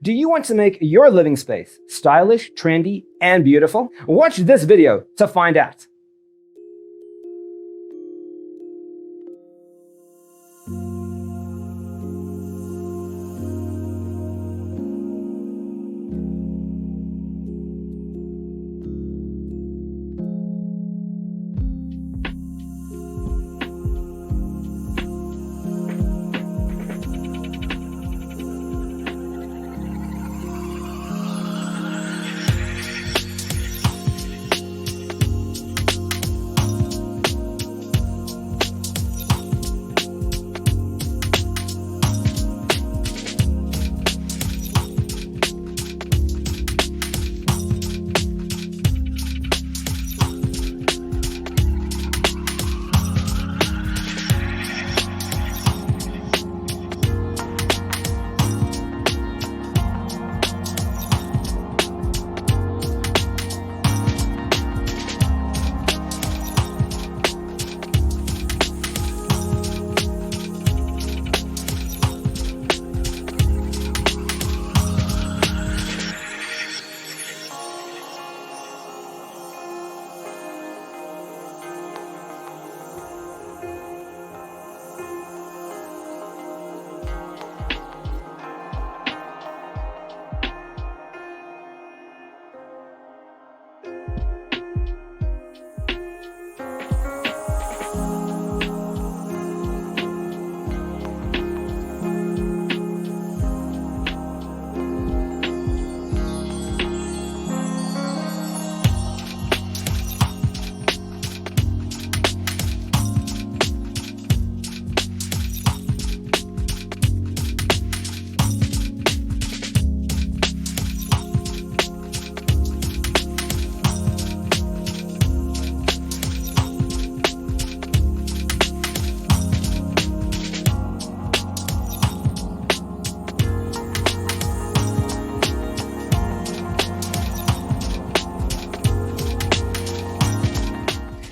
Do you want to make your living space stylish, trendy, and beautiful? Watch this video to find out.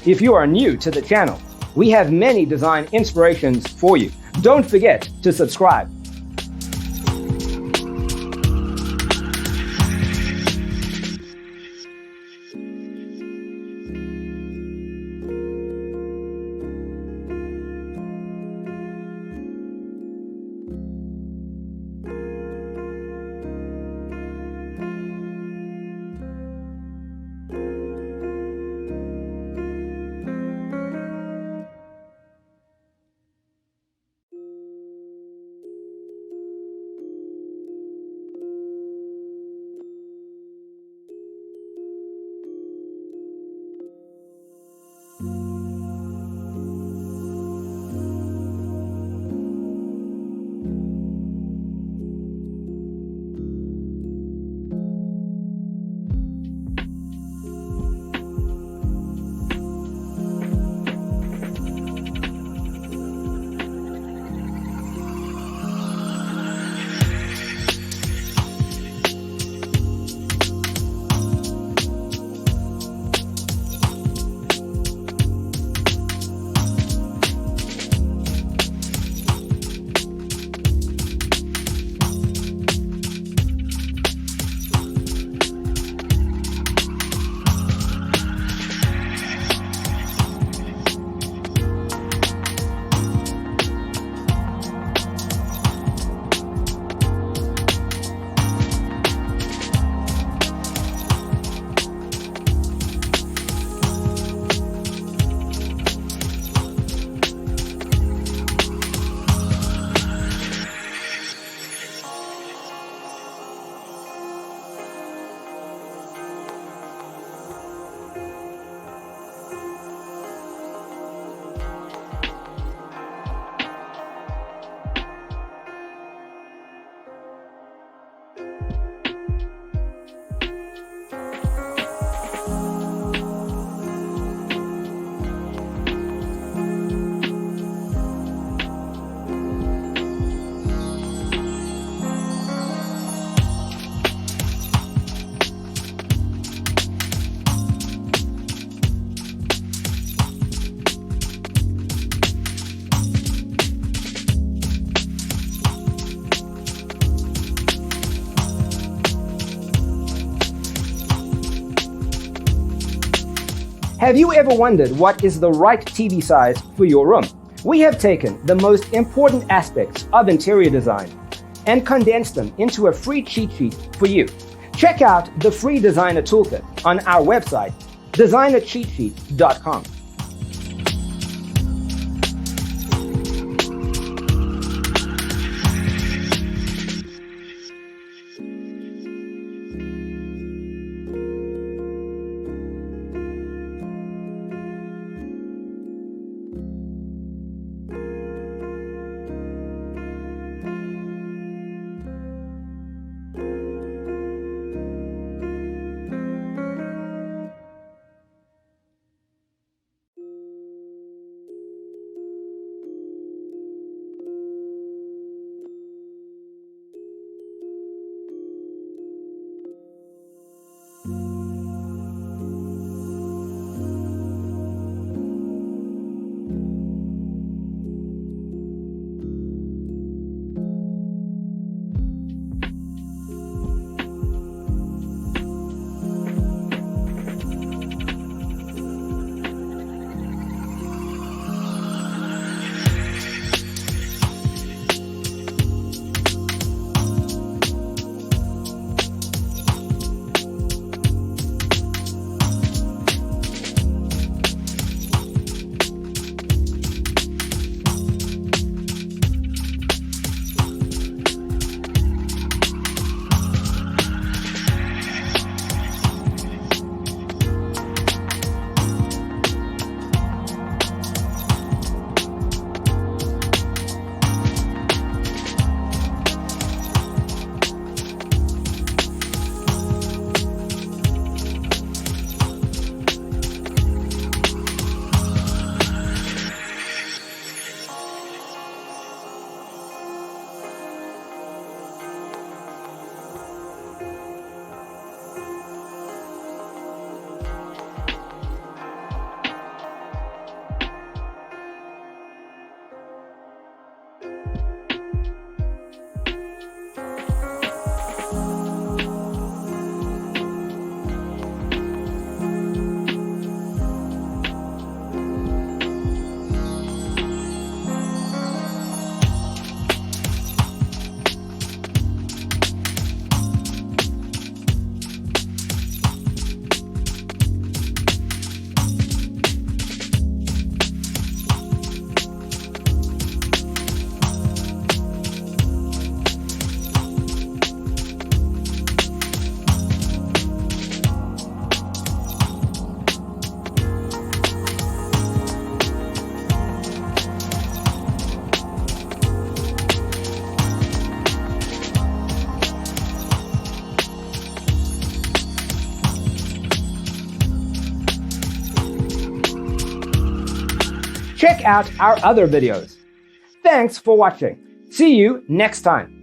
If you are new to the channel, we have many design inspirations for you. Don't forget to subscribe. Have you ever wondered what is the right TV size for your room? We have taken the most important aspects of interior design and condensed them into a free cheat sheet for you. Check out the free designer toolkit on our website, designercheatsheet.com. Check out our other videos. Thanks for watching. See you next time.